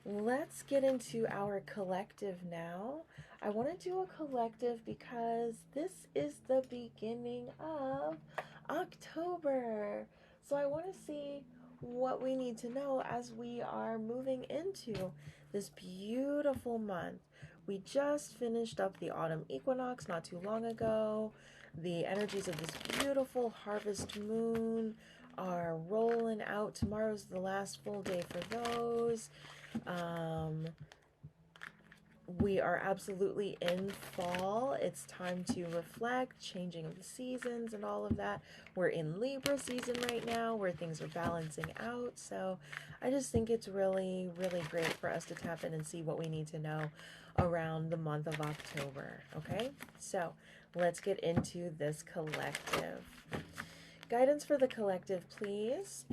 let's get into our collective now. I want to do a collective because this is the beginning of October. So I want to see what we need to know as we are moving into this beautiful month. We just finished up the autumn equinox not too long ago. The energies of this beautiful harvest moon are rolling out. Tomorrow's the last full day for those. We are absolutely in fall. It's time to reflect, changing of the seasons and all of that. We're in Libra season right now where things are balancing out. So I just think it's really, really great for us to tap in and see what we need to know around the month of October. Okay, so let's get into this collective. Guidance for the collective, please.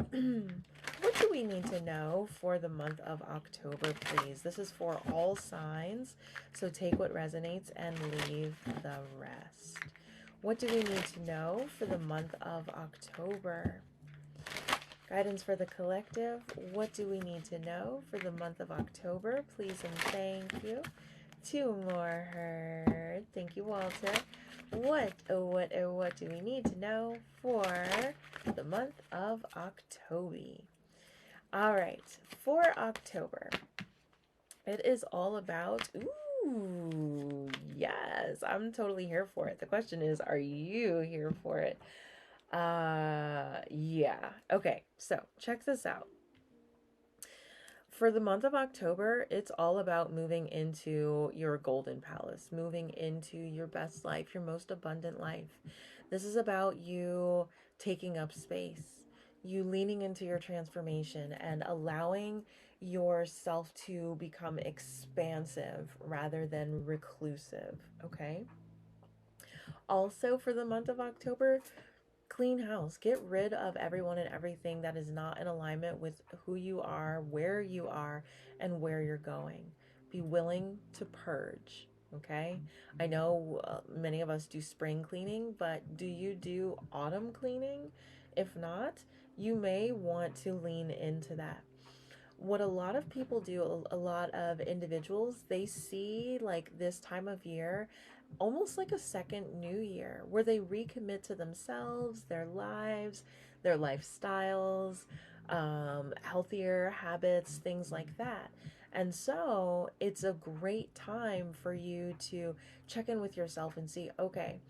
What do we need to know for the month of October, please? This is for all signs, so take what resonates and leave the rest. What do we need to know for the month of October? Guidance for the collective. What do we need to know for the month of October? Please and thank you. Two more heard. Thank you, Walter. What do we need to know for the month of October? All right, for October, it is all about, ooh, yes, I'm totally here for it. The question is, are you here for it? Yeah. Okay, so check this out. For the month of October, it's all about moving into your golden palace, moving into your best life, your most abundant life. This is about you taking up space, you leaning into your transformation and allowing yourself to become expansive rather than reclusive, okay? Also, for the month of October, clean house. Get rid of everyone and everything that is not in alignment with who you are, and where you're going. Be willing to purge, okay? I know many of us do spring cleaning, but do you do autumn cleaning? If not, you may want to lean into that. What a lot of people do, a lot of individuals, they see like this time of year almost like a second new year where they recommit to themselves, their lives, their lifestyles, healthier habits, things like that. And so it's a great time for you to check in with yourself and see, okay,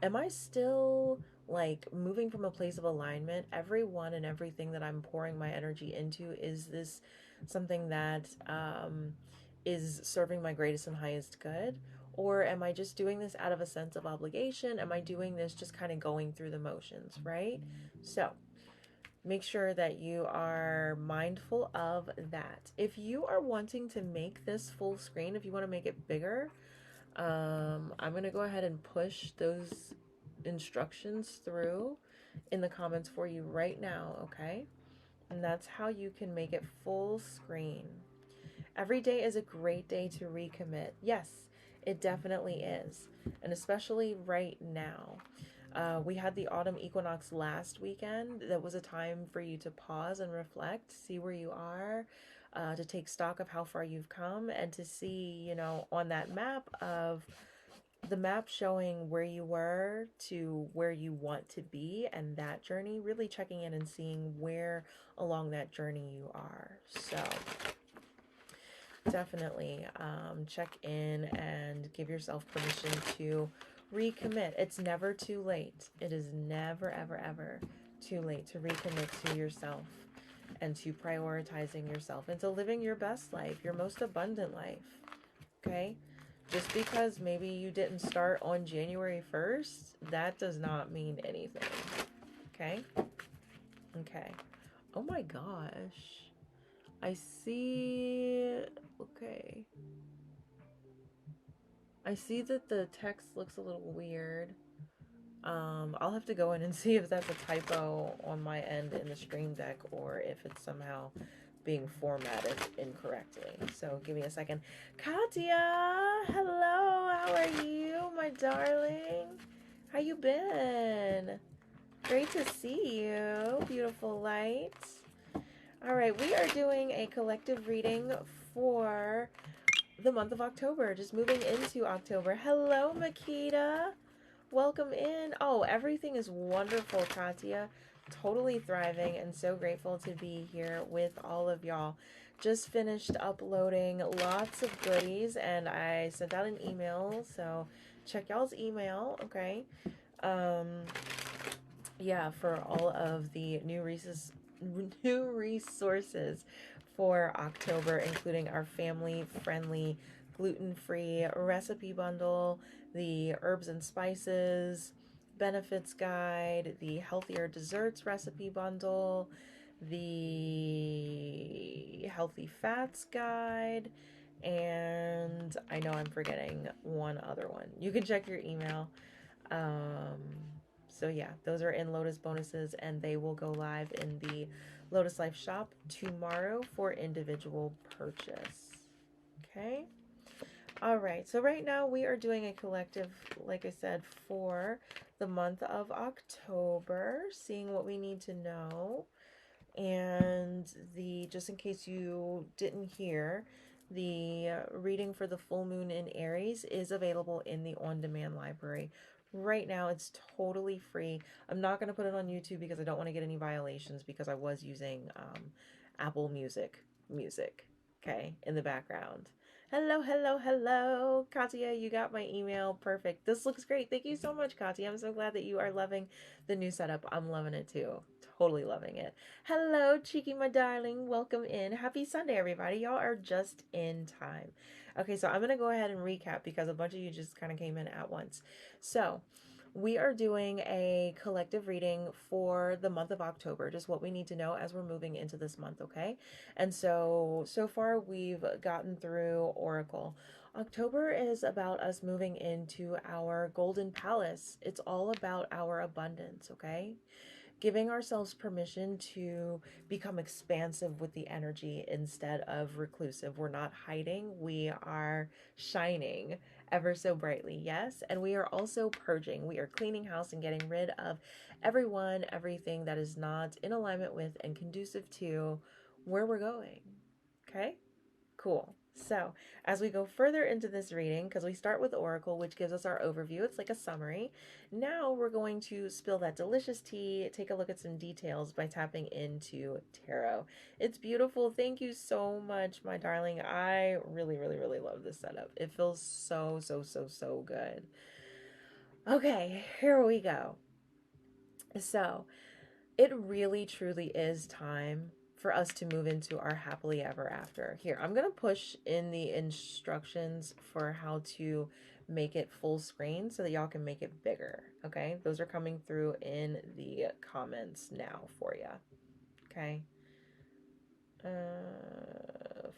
am I still like moving from a place of alignment? Everyone and everything that I'm pouring my energy into, is this something that is serving my greatest and highest good? Or am I just doing this out of a sense of obligation? Am I doing this just kind of going through the motions, right? So make sure that you are mindful of that. If you are wanting to make this full screen, if you want to make it bigger, I'm going to go ahead and push those instructions through in the comments for you right now, okay? And that's how you can make it full screen. Every day is a great day to recommit. Yes, it definitely is. And especially right now. We had the autumn equinox last weekend. That was a time for you to pause and reflect, see where you are, to take stock of how far you've come, and to see, you know, on that map of the map showing where you were to where you want to be, and that journey, really checking in and seeing where along that journey you are. So definitely check in and give yourself permission to recommit. It's never too late. It is never, ever, ever too late to recommit to yourself and to prioritizing yourself and to living your best life, your most abundant life, okay? Just because maybe you didn't start on January 1st, that does not mean anything, okay? Okay. Oh my gosh. I see, okay. I see that the text looks a little weird. I'll have to go in and see if that's a typo on my end in the Stream Deck or if it's somehow being formatted incorrectly. So give me a second. Katya, hello, how are you, my darling? How you been? Great to see you, beautiful light. All right, we are doing a collective reading for the month of October, just moving into October. Hello, Makita. Welcome in. Oh, everything is wonderful, Katya. Totally thriving and so grateful to be here with all of y'all. Just finished uploading lots of goodies and I sent out an email, so check y'all's email, okay? Yeah, for all of the new resources for October, including our family-friendly gluten-free recipe bundle, the herbs and spices benefits guide, the healthier desserts recipe bundle, the healthy fats guide, and I know I'm forgetting one other one. You can check your email. So yeah, those are in Lotus bonuses and they will go live in the Lotus Life shop tomorrow for individual purchase. Okay. All right. So right now we are doing a collective, like I said, for the month of October, seeing what we need to know. And just in case you didn't hear, the reading for the full moon in Aries is available in the on-demand library. Right now, it's totally free. I'm not going to put it on YouTube because I don't want to get any violations because I was using Apple Music, okay, in the background. Hello, hello, hello. Katya, you got my email. Perfect. This looks great. Thank you so much, Katya. I'm so glad that you are loving the new setup. I'm loving it too. Totally loving it. Hello, Cheeky, my darling. Welcome in. Happy Sunday, everybody. Y'all are just in time. Okay, so I'm going to go ahead and recap because a bunch of you just kind of came in at once. So we are doing a collective reading for the month of October, just what we need to know as we're moving into this month, okay? And so far we've gotten through Oracle. October is about us moving into our golden palace. It's all about our abundance, okay? Giving ourselves permission to become expansive with the energy instead of reclusive. We're not hiding, we are shining ever so brightly, yes? And we are also purging. We are cleaning house and getting rid of everyone, everything that is not in alignment with and conducive to where we're going, okay? Cool. So as we go further into this reading, because we start with Oracle, which gives us our overview, it's like a summary. Now we're going to spill that delicious tea, take a look at some details by tapping into Tarot. It's beautiful. Thank you so much, my darling. I really, really, really love this setup. It feels so, so, so, so good. Okay, here we go. So it really, truly is time for us to move into our happily ever after. Here, I'm going to push in the instructions for how to make it full screen so that y'all can make it bigger, okay? Those are coming through in the comments now for you, okay?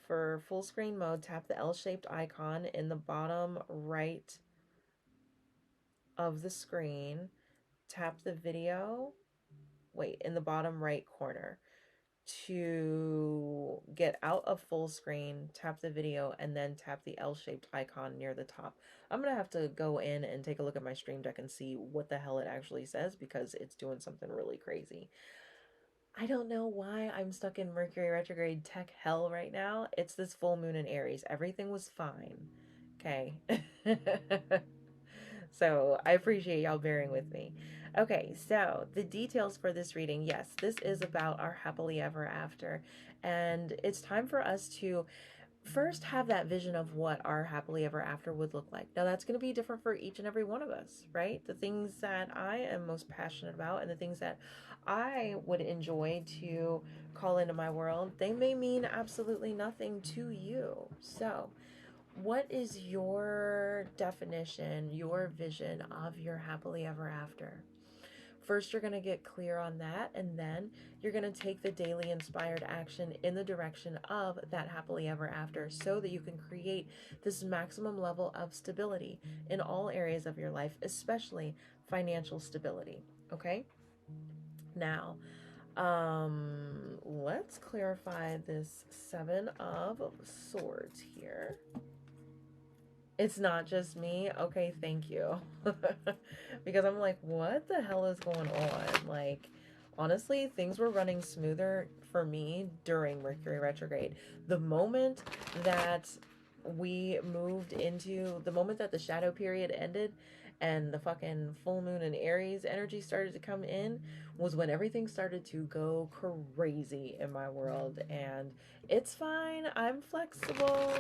For full screen mode, tap the L-shaped icon in the bottom right of the screen. Tap the video, in the bottom right corner. To get out of full screen, tap the video and then tap the L-shaped icon near the top. I'm gonna have to go in and take a look at my stream deck and see what the hell it actually says because it's doing something really crazy. I don't know why I'm stuck in Mercury retrograde tech hell right now. It's this full moon in Aries. Everything was fine. Okay. So I appreciate y'all bearing with me. Okay, so the details for this reading. Yes, this is about our happily ever after. And it's time for us to first have that vision of what our happily ever after would look like. Now, that's going to be different for each and every one of us, right? The things that I am most passionate about and the things that I would enjoy to call into my world, they may mean absolutely nothing to you. So what is your definition, your vision of your happily ever after? First, you're going to get clear on that, and then you're going to take the daily inspired action in the direction of that happily ever after so that you can create this maximum level of stability in all areas of your life, especially financial stability, okay? Now, let's clarify this Seven of Swords here. It's not just me. Okay, thank you. Because I'm like, what the hell is going on? Like, honestly, things were running smoother for me during Mercury retrograde. The moment that the moment that the shadow period ended and the fucking full moon and Aries energy started to come in was when everything started to go crazy in my world. And it's fine. I'm flexible.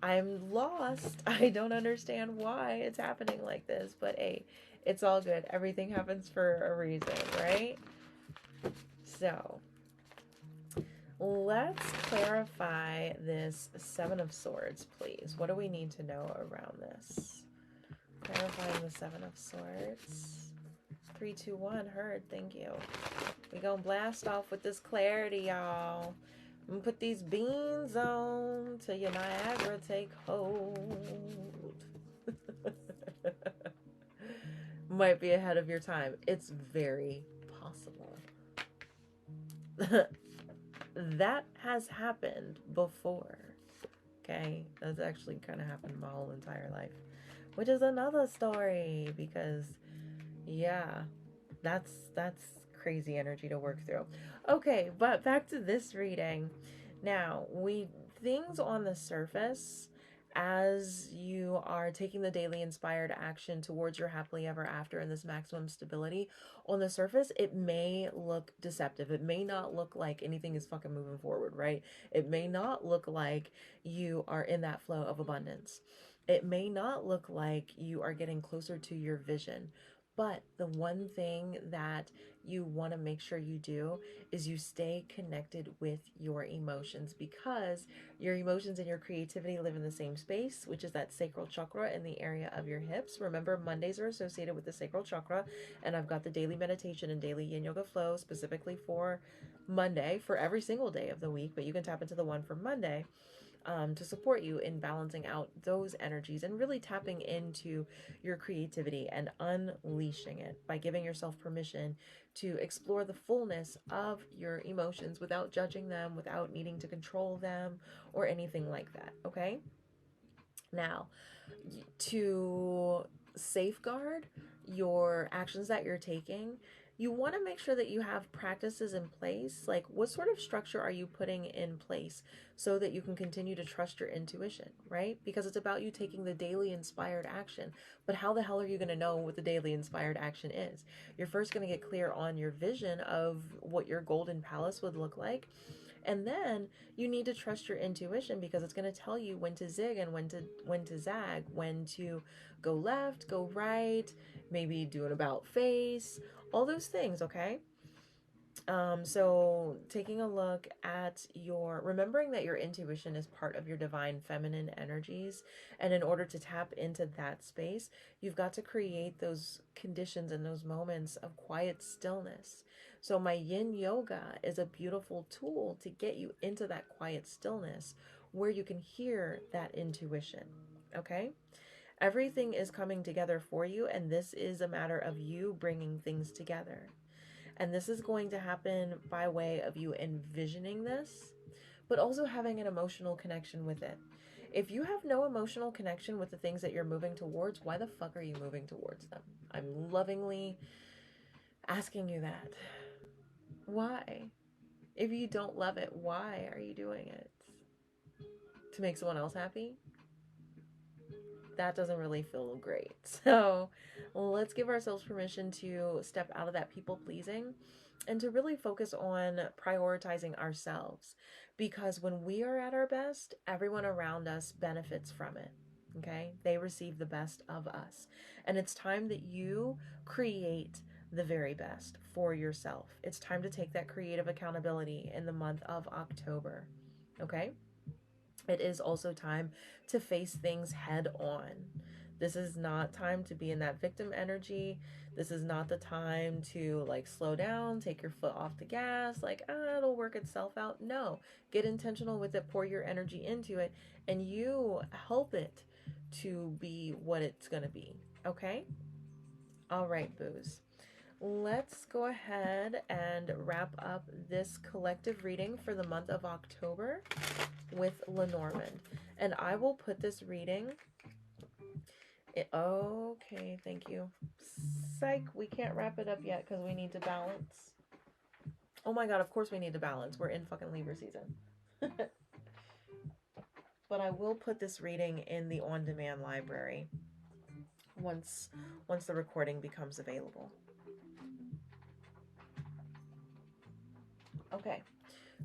I'm lost. I don't understand why it's happening like this, but hey, it's all good. Everything happens for a reason, right? So let's clarify this Seven of Swords, please. What do we need to know around this? Clarifying the Seven of Swords. 3, 2, 1, heard. Thank you. We gonna blast off with this clarity, y'all. I'm gonna put these beans on till your Niagara take hold. Might be ahead of your time. It's very possible. That has happened before. Okay? That's actually kind of happened my whole entire life. Which is another story because, yeah, that's crazy energy to work through. Okay, but back to this reading. Now, things on the surface, as you are taking the daily inspired action towards your happily ever after and this maximum stability, on the surface, it may look deceptive. It may not look like anything is fucking moving forward, right? It may not look like you are in that flow of abundance. It may not look like you are getting closer to your vision. But the one thing that you want to make sure you do is you stay connected with your emotions, because your emotions and your creativity live in the same space, which is that sacral chakra in the area of your hips. Remember, Mondays are associated with the sacral chakra, and I've got the daily meditation and daily yin yoga flow specifically for Monday for every single day of the week, but you can tap into the one for Monday. To support you in balancing out those energies and really tapping into your creativity and unleashing it by giving yourself permission to explore the fullness of your emotions without judging them, without needing to control them or anything like that. Okay? Now, to safeguard your actions that you're taking, you want to make sure that you have practices in place. Like, what sort of structure are you putting in place so that you can continue to trust your intuition, right? Because it's about you taking the daily inspired action. But how the hell are you going to know what the daily inspired action is? You're first going to get clear on your vision of what your golden palace would look like. And then you need to trust your intuition, because it's going to tell you when to zig and when to zag, when to go left, go right, maybe do an about face, all those things, okay? So taking a look at remembering that your intuition is part of your divine feminine energies. And in order to tap into that space, you've got to create those conditions and those moments of quiet stillness. So my yin yoga is a beautiful tool to get you into that quiet stillness where you can hear that intuition. Okay? Everything is coming together for you, and this is a matter of you bringing things together. And this is going to happen by way of you envisioning this, but also having an emotional connection with it. If you have no emotional connection with the things that you're moving towards, why the fuck are you moving towards them? I'm lovingly asking you that. Why? If you don't love it, why are you doing it? To make someone else happy? That doesn't really feel great. So let's give ourselves permission to step out of that people pleasing and to really focus on prioritizing ourselves, because when we are at our best, everyone around us benefits from it. Okay? They receive the best of us. And it's time that you create the very best for yourself. It's time to take that creative accountability in the month of October. Okay? It is also time to face things head on. This is not time to be in that victim energy. This is not the time to like slow down, take your foot off the gas, like, it'll work itself out. No, get intentional with it, pour your energy into it, and you help it to be what it's going to be. Okay? All right, boos. Let's go ahead and wrap up this collective reading for the month of October with Lenormand. And I will put this reading... Okay, thank you. Psych, we can't wrap it up yet because we need to balance. Oh my God, of course we need to balance. We're in fucking Libra season. But I will put this reading in the on-demand library once the recording becomes available. Okay,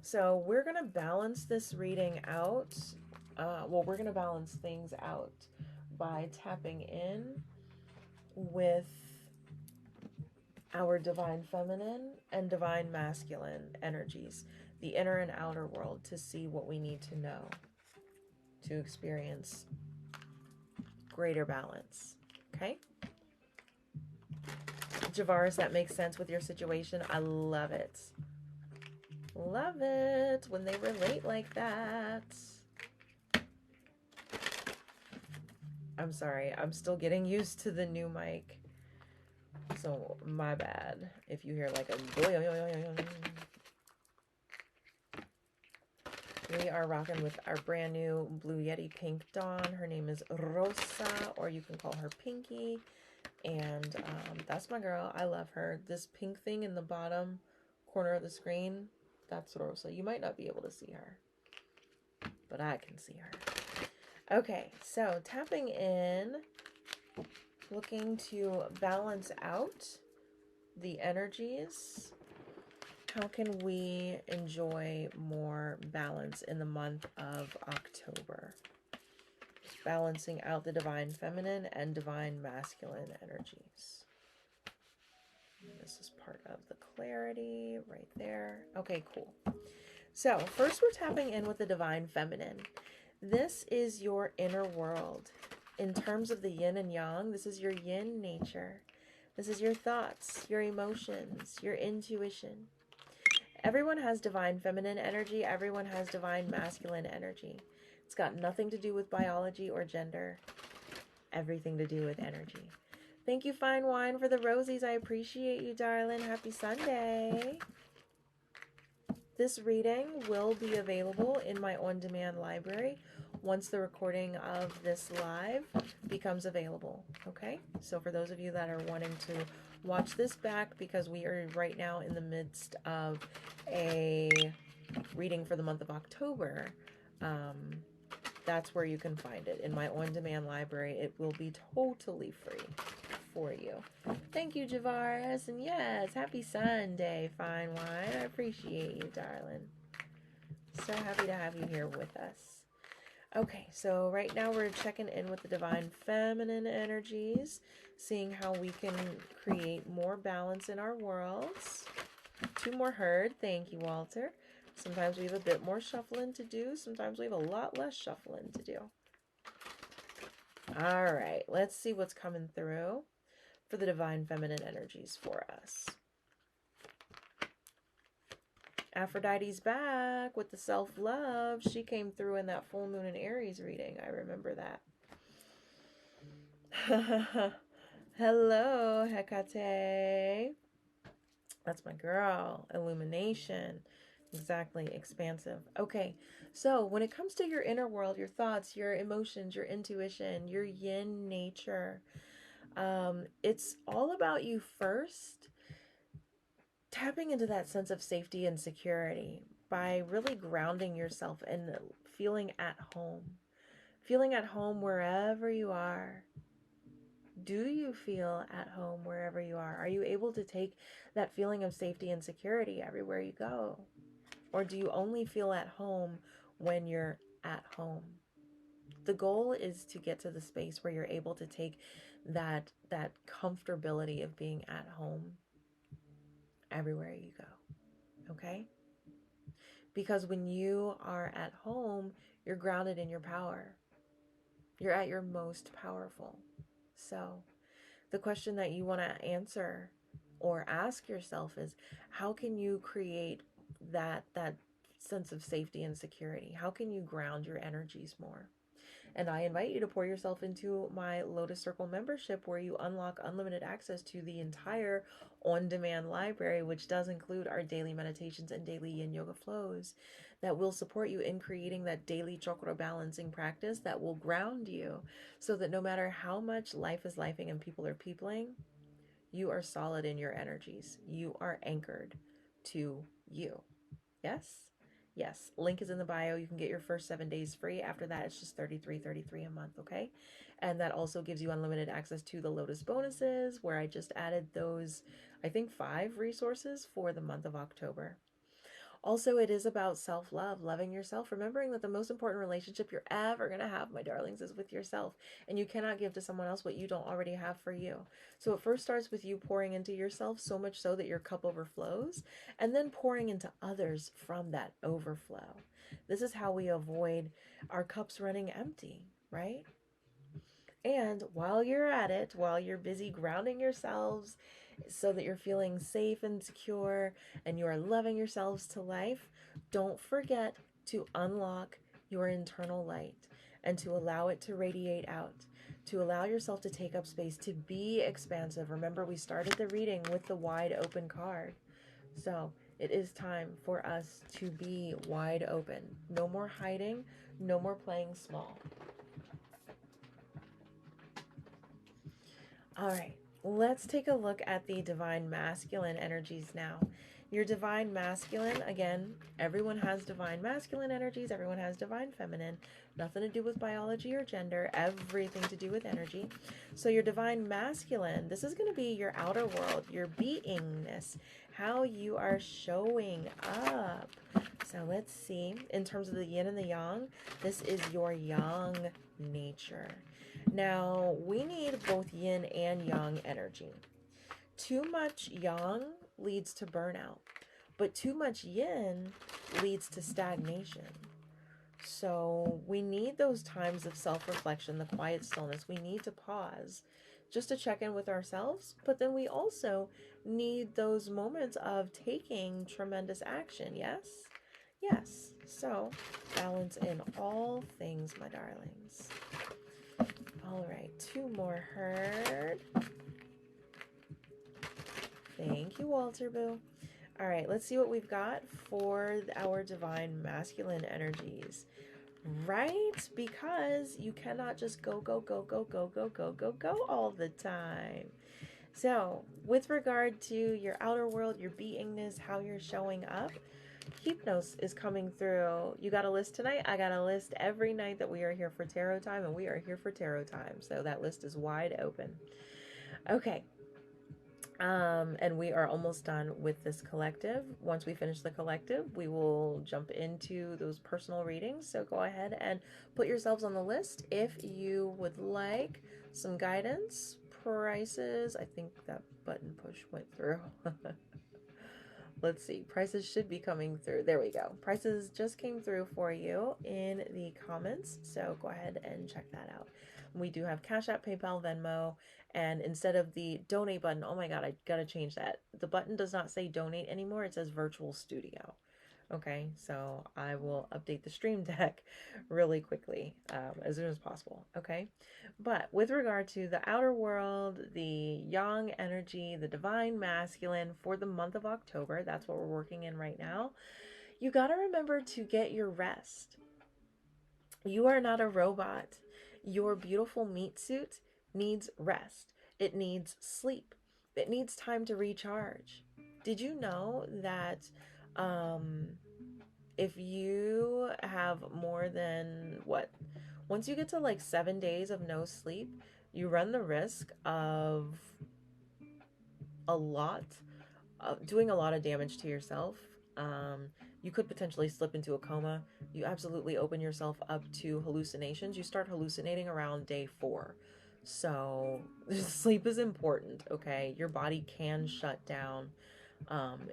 so we're going to balance this reading out. Well, we're going to balance things out by tapping in with our divine feminine and divine masculine energies, the inner and outer world, to see what we need to know to experience greater balance. Okay? Javaris, that makes sense with your situation. I love it. Love it when they relate like that. I'm sorry, I'm still getting used to the new mic. So my bad if you hear like a boing. We are rocking with our brand new Blue Yeti Pink Dawn. Her name is Rosa, or you can call her Pinky. And that's my girl. I love her. This pink thing in the bottom corner of the screen, that's Rosa. You might not be able to see her, but I can see her. Okay, so tapping in, looking to balance out the energies. How can we enjoy more balance in the month of October? Balancing out the divine feminine and divine masculine energies. This is part of the clarity right there. Okay, cool. So first we're tapping in with the divine feminine. This is your inner world. In terms of the yin and yang, this is your yin nature. This is your thoughts, your emotions, your intuition. Everyone has divine feminine energy. Everyone has divine masculine energy. It's got nothing to do with biology or gender. Everything to do with energy. Thank you, Fine Wine, for the rosies. I appreciate you, darling. Happy Sunday. This reading will be available in my on-demand library once the recording of this live becomes available. Okay? So for those of you that are wanting to watch this back, because we are right now in the midst of a reading for the month of October, that's where you can find it. In my on-demand library, it will be totally free for you. Thank you, Javaris. And yes, happy Sunday, Fine Wine. I appreciate you, darling. So happy to have you here with us. Okay, so right now we're checking in with the divine feminine energies, seeing how we can create more balance in our worlds. Two more heard. Thank you, Walter. Sometimes we have a bit more shuffling to do. Sometimes we have a lot less shuffling to do. All right, let's see what's coming through for the divine feminine energies for us. Aphrodite's back with the self-love. She came through in that full moon in Aries reading. I remember that. Hello, Hecate. That's my girl. Illumination. Exactly. Expansive. Okay. So when it comes to your inner world, your thoughts, your emotions, your intuition, your yin nature, it's all about you first. Tapping into that sense of safety and security by really grounding yourself and feeling at home. Feeling at home wherever you are. Do you feel at home wherever you are? Are you able to take that feeling of safety and security everywhere you go? Or do you only feel at home when you're at home? The goal is to get to the space where you're able to take that comfortability of being at home everywhere you go, okay? Because when you are at home, you're grounded in your power. You're at your most powerful. So the question that you want to answer or ask yourself is, how can you create that sense of safety and security? How can you ground your energies more? And I invite you to pour yourself into my Lotus Circle membership, where you unlock unlimited access to the entire on-demand library, which does include our daily meditations and daily yin yoga flows that will support you in creating that daily chakra balancing practice that will ground you, so that no matter how much life is lifing and people are peopling, you are solid in your energies. You are anchored to you. Yes? Yes. Link is in the bio. You can get your first 7 days free. After that, it's just $33.33 a month, okay? And that also gives you unlimited access to the Lotus bonuses, where I just added those, I think, 5 resources for the month of October. Also, it is about self-love, loving yourself, remembering that the most important relationship you're ever going to have, my darlings, is with yourself. And you cannot give to someone else what you don't already have for you. So it first starts with you pouring into yourself, so much so that your cup overflows, and then pouring into others from that overflow. This is how we avoid our cups running empty, right? And while you're at it, while you're busy grounding yourselves so that you're feeling safe and secure and you are loving yourselves to life, don't forget to unlock your internal light and to allow it to radiate out, to allow yourself to take up space, to be expansive. Remember, we started the reading with the wide open card. So it is time for us to be wide open. No more hiding, no more playing small. All right, let's take a look at the divine masculine energies now. Your divine masculine, again, everyone has divine masculine energies, everyone has divine feminine, nothing to do with biology or gender, everything to do with energy. So your divine masculine, this is going to be your outer world, your beingness, how you are showing up. So let's see, in terms of the yin and the yang, this is your yang nature. Now, we need both yin and yang energy. Too much yang leads to burnout, but too much yin leads to stagnation. So we need those times of self-reflection, the quiet stillness. We need to pause just to check in with ourselves, but then we also need those moments of taking tremendous action. Yes? Yes. So balance in all things, my darlings. All right, 2 more heard. Thank you, Walter Boo. All right, let's see what we've got for our divine masculine energies. Right? Because you cannot just go all the time. So, with regard to your outer world, your beingness, how you're showing up, Hypnos is coming through. You got a list tonight? I got a list every night that we are here for tarot time, and we are here for tarot time. So that list is wide open. Okay. And we are almost done with this collective. Once we finish the collective, we will jump into those personal readings. So go ahead and put yourselves on the list if you would like some guidance. Prices, I think that button push went through. Let's see, prices should be coming through. There we go. Prices just came through for you in the comments, so go ahead and check that out. We do have Cash App, PayPal, Venmo, and instead of the donate button, oh my god, I gotta change that. The button does not say donate anymore, it says virtual studio. Okay, so I will update the stream deck really quickly, as soon as possible, okay? But with regard to the outer world, the yang energy, the divine masculine for the month of October, that's what we're working in right now, you got to remember to get your rest. You are not a robot. Your beautiful meat suit needs rest. It needs sleep. It needs time to recharge. Did you know that if you have more than, once you get to like 7 days of no sleep, you run the risk of doing a lot of damage to yourself. You could potentially slip into a coma. You absolutely open yourself up to hallucinations. You start hallucinating around day 4. So sleep is important, okay? Your body can shut down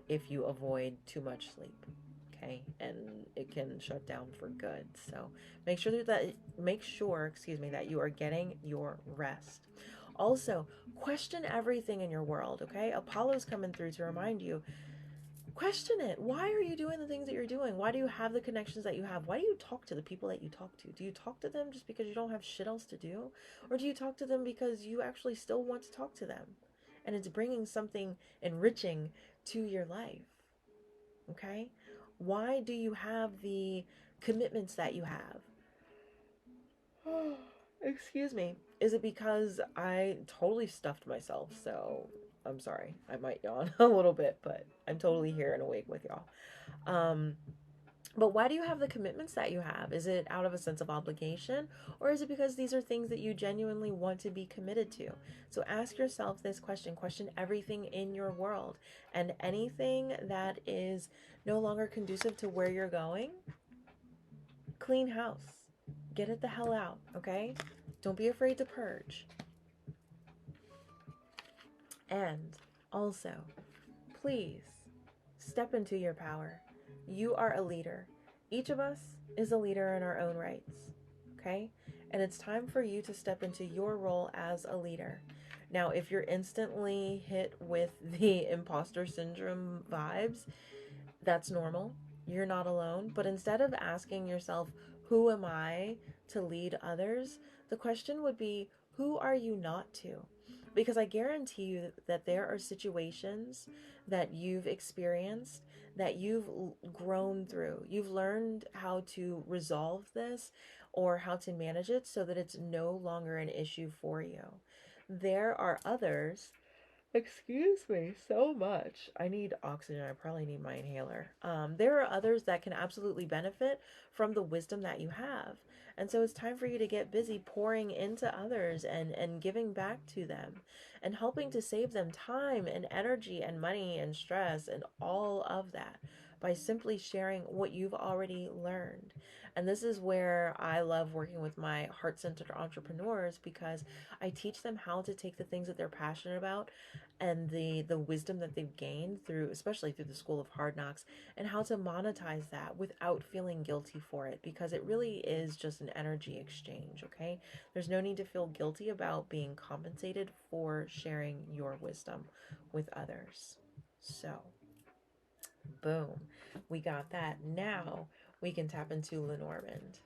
if you avoid too much sleep, okay? And it can shut down for good. So make sure that you are getting your rest. Also, question everything in your world, okay? Apollo's coming through to remind you, question it. Why are you doing the things that you're doing? Why do you have the connections that you have? Why do you talk to the people that you talk to? Do you talk to them just because you don't have shit else to do? Or do you talk to them because you actually still want to talk to them? And it's bringing something enriching to your life, okay? Why do you have the commitments that you have? Excuse me. Is it because I totally stuffed myself? So I'm sorry. I might yawn a little bit, but I'm totally here and awake with y'all. But why do you have the commitments that you have? Is it out of a sense of obligation, or is it because these are things that you genuinely want to be committed to? So ask yourself this question. Question everything in your world, and anything that is no longer conducive to where you're going, clean house. Get it the hell out, okay? Don't be afraid to purge. And also, please step into your power. You are a leader. Each of us is a leader in our own rights, okay? And it's time for you to step into your role as a leader. Now, if you're instantly hit with the imposter syndrome vibes, that's normal. You're not alone. But instead of asking yourself, who am I to lead others? The question would be, who are you not to? Because I guarantee you that there are situations that you've experienced, that you've grown through. You've learned how to resolve this or how to manage it so that it's no longer an issue for you. There are others. Excuse me so much. I need oxygen. I probably need my inhaler. There are others that can absolutely benefit from the wisdom that you have. And so it's time for you to get busy pouring into others and giving back to them and helping to save them time and energy and money and stress and all of that by simply sharing what you've already learned. And this is where I love working with my heart-centered entrepreneurs, because I teach them how to take the things that they're passionate about and the wisdom that they've gained through, especially through the School of Hard Knocks, and how to monetize that without feeling guilty for it, because it really is just an energy exchange, okay? There's no need to feel guilty about being compensated for sharing your wisdom with others. So, boom, we got that. Now we can tap into Lenormand.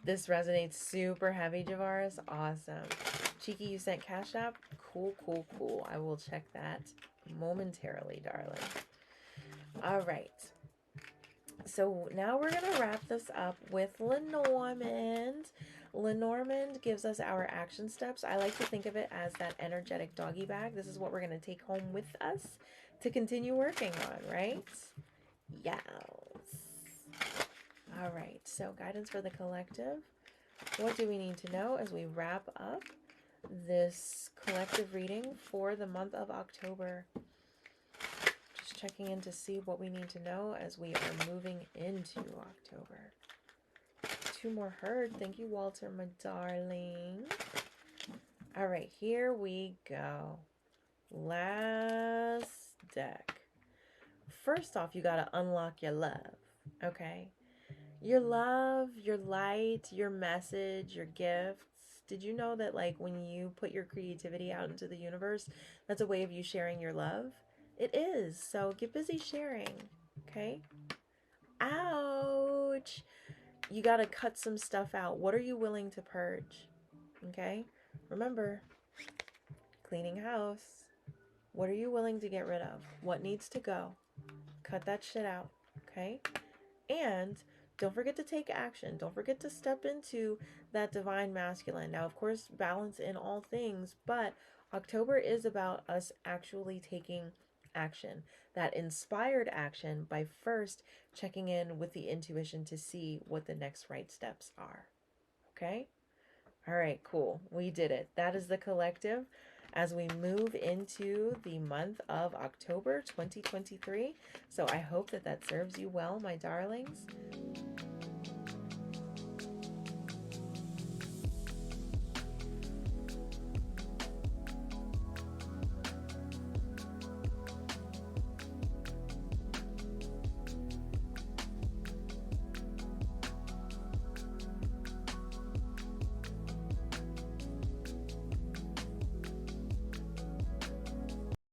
This resonates super heavy, Javaris. Awesome. Cheeky, you sent Cash App? Cool, cool, cool. I will check that momentarily, darling. All right. So now we're going to wrap this up with Lenormand. Lenormand gives us our action steps. I like to think of it as that energetic doggy bag. This is what we're going to take home with us to continue working on, right? Yes. All right, so guidance for the collective. What do we need to know as we wrap up this collective reading for the month of October? Just checking in to see what we need to know as we are moving into October. 2 more heard. Thank you, Walter, my darling. All right, here we go. Last deck. First off, you got to unlock your love, okay? Your love, your light, your message, your gifts. Did you know that, like, when you put your creativity out into the universe, that's a way of you sharing your love? It is. So get busy sharing, okay? Ouch. You got to cut some stuff out. What are you willing to purge? Okay? Remember, cleaning house. What are you willing to get rid of? What needs to go? Cut that shit out, okay? And don't forget to take action. Don't forget to step into that divine masculine. Now, of course, balance in all things, but October is about us actually taking action. That inspired action by first checking in with the intuition to see what the next right steps are. Okay? All right, cool. We did it. That is the collective as we move into the month of October 2023. So I hope that that serves you well, my darlings.